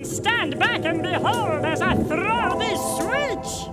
Stand back and behold as I throw this switch!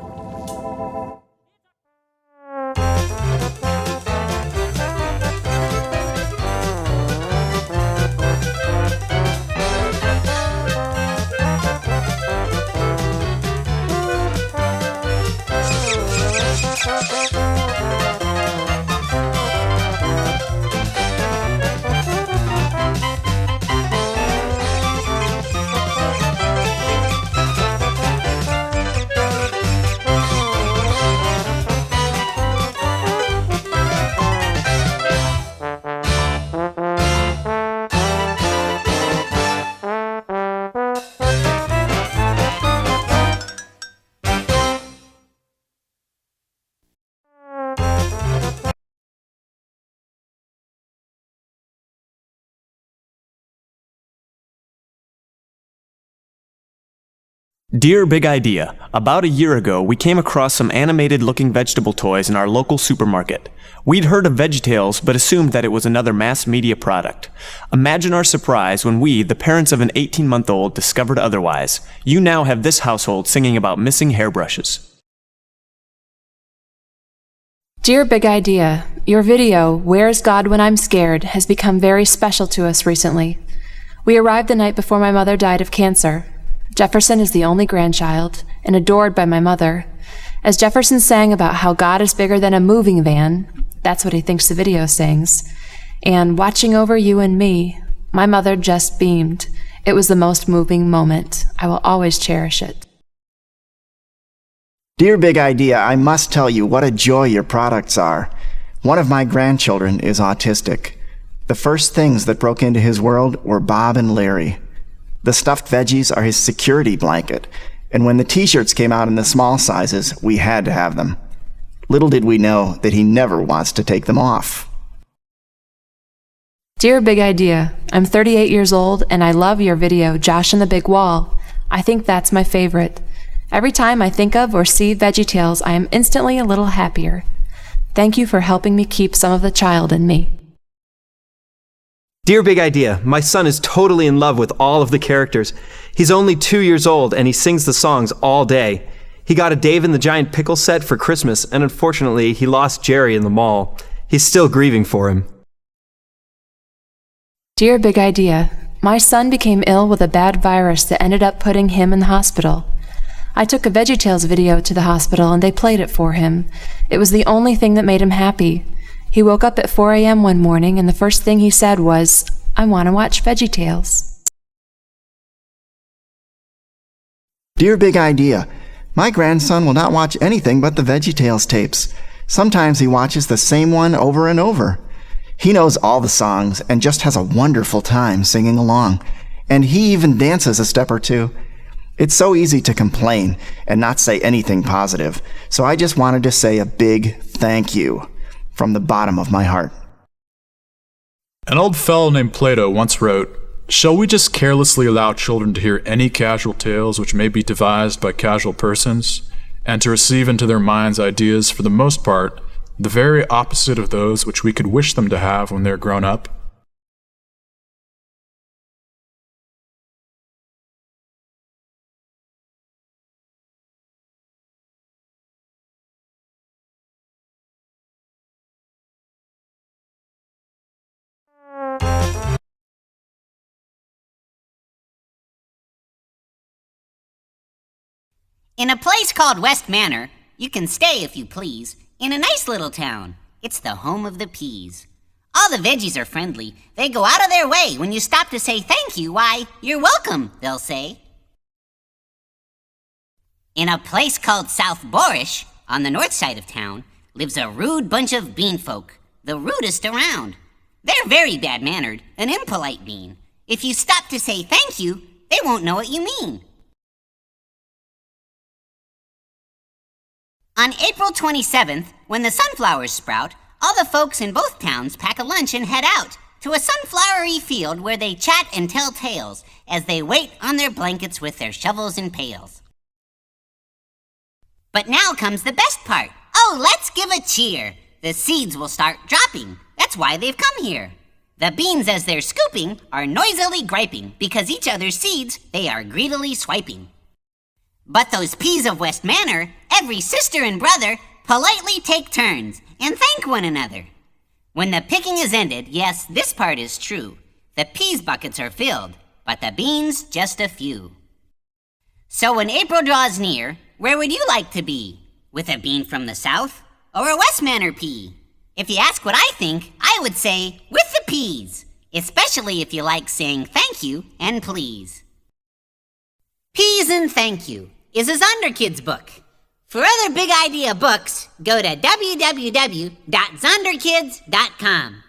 Dear Big Idea, about a year ago we came across some animated-looking vegetable toys in our local supermarket. We'd heard of Veggietales but assumed that it was another mass media product. Imagine our surprise when we, the parents of an 18-month-old, discovered otherwise. You now have this household singing about missing hairbrushes. Dear Big Idea, your video, Where's God When I'm Scared, has become very special to us recently. We arrived the night before my mother died of cancer. Jefferson is the only grandchild, and adored by my mother. As Jefferson sang about how God is bigger than a moving van, that's what he thinks the video sings, and watching over you and me, my mother just beamed. It was the most moving moment. I will always cherish it. Dear Big Idea, I must tell you what a joy your products are. One of my grandchildren is autistic. The first things that broke into his world were Bob and Larry. The stuffed veggies are his security blanket, and when the t-shirts came out in the small sizes, we had to have them. Little did we know that he never wants to take them off. Dear Big Idea, I'm 38 years old and I love your video, Josh and the Big Wall. I think that's my favorite. Every time I think of or see Veggietales, I am instantly a little happier. Thank you for helping me keep some of the child in me. Dear Big Idea, my son is totally in love with all of the characters. He's only 2 years old and he sings the songs all day. He got a Dave and the Giant Pickle set for Christmas and unfortunately he lost Jerry in the mall. He's still grieving for him. Dear Big Idea, my son became ill with a bad virus that ended up putting him in the hospital. I took a Veggietales video to the hospital and they played it for him. It was the only thing that made him happy. He woke up at 4 a.m. one morning and the first thing he said was, I want to watch Veggietales. Dear Big Idea, my grandson will not watch anything but the Veggietales tapes. Sometimes he watches the same one over and over. He knows all the songs and just has a wonderful time singing along. And he even dances a step or two. It's so easy to complain and not say anything positive, so I just wanted to say a big thank you from the bottom of my heart. An old fellow named Plato once wrote, "Shall we just carelessly allow children to hear any casual tales which may be devised by casual persons, and to receive into their minds ideas, for the most part, the very opposite of those which we could wish them to have when they're grown up?" In a place called West Manor, you can stay if you please, in a nice little town. It's the home of the peas. All the veggies are friendly. They go out of their way when you stop to say thank you. Why, you're welcome, they'll say. In a place called South Borish, on the north side of town, lives a rude bunch of bean folk, the rudest around. They're very bad-mannered, an impolite bean. If you stop to say thank you, they won't know what you mean. On April 27th, when the sunflowers sprout, all the folks in both towns pack a lunch and head out to a sunflowery field where they chat and tell tales as they wait on their blankets with their shovels and pails. But now comes the best part. Oh, let's give a cheer. The seeds will start dropping. That's why they've come here. The beans as they're scooping are noisily griping because each other's seeds they are greedily swiping. But those peas of West Manor, every sister and brother, politely take turns and thank one another. When the picking is ended, yes, this part is true, the peas buckets are filled, but the beans just a few. So when April draws near, where would you like to be? With a bean from the south or a West Manor pea? If you ask what I think, I would say with the peas, especially if you like saying thank you and please. Peas and Thank You is a Zonderkids book. For other big idea books, go to www.zonderkids.com.